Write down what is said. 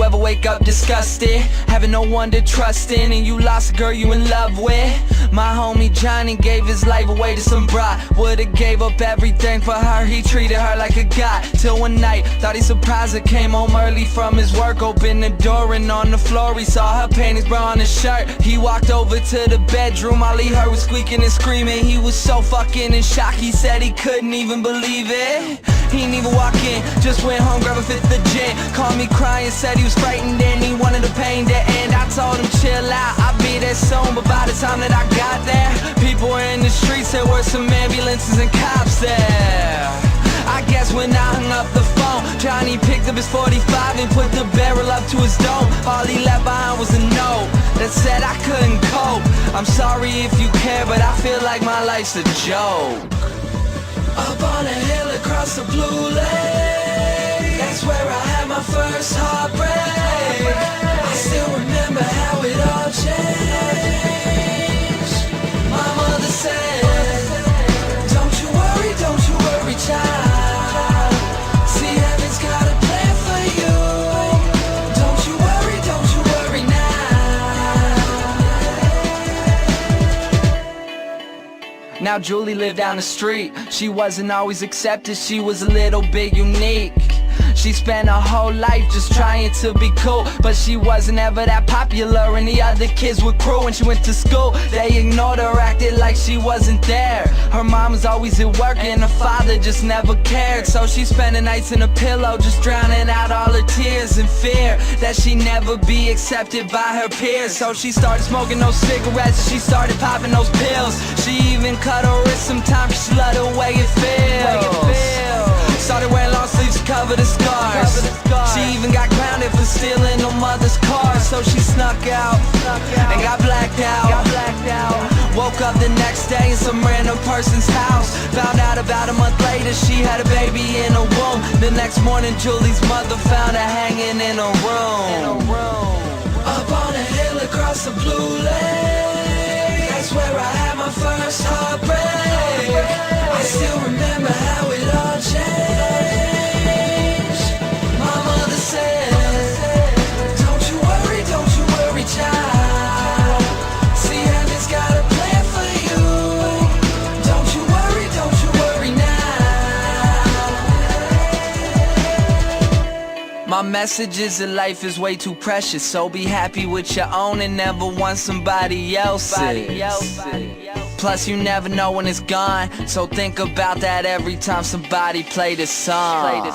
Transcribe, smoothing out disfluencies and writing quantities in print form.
ever wake up disgusted, having no one to trust in, and you lost a girl you in love with? My homie Johnny gave his life away to some bride. Would've gave up everything for her, he treated her like a god. Till one night, thought he surprised her, came home early from his work, opened the door and on the floor he saw her panties, bra on his shirt. He walked over to the bedroom, all he heard was squeaking and screaming. He was so fucking in shock, he said he couldn't even believe it. He didn't even walk in, just went home, grabbed a fifth of gin. Called me crying, said he was frightened and he wanted the pain to end. I told him chill out, I'll be there soon. But by the time that I got there, people were in the streets, there were some ambulances and cops there. I guess when I hung up the phone, Johnny picked up his 45 and put the barrel up to his dome. All he left behind was a note that said I couldn't cope. I'm sorry if you care, but I feel like my life's a joke. Up on a hill across the blue lake, that's where I had my first heartbreak. I still remember how it all changed. My mother said, don't you worry, child. See, heaven's got a plan for you. Don't you worry now. Now Julie lived down the street. She wasn't always accepted, she was a little bit unique. She spent her whole life just trying to be cool, but she wasn't ever that popular and the other kids were cruel. When she went to school, they ignored her, acted like she wasn't there. Her mom was always at work and her father just never cared. So she spent the nights in a pillow, just drowning out all her tears and fear that she'd never be accepted by her peers. So she started smoking those cigarettes, she started popping those pills. She even cut her wrist sometimes, she loved the way it feels. Started wearing long sleeves to cover the scars. She even got grounded for stealing her mother's car. So she snuck out and got blacked out. Woke up the next day in some random person's house. Found out about a month later she had a baby in her womb. The next morning Julie's mother found her hanging in her room. Up on a hill across the blue lake, that's where I had my first heartbreak. I still remember how it all changed. My mother said, don't you worry, child. See, heaven's got a plan for you. Don't you worry now. My message is that life is way too precious, so be happy with your own and never want somebody else's. Plus you never know when it's gone, so think about that every time somebody play this song.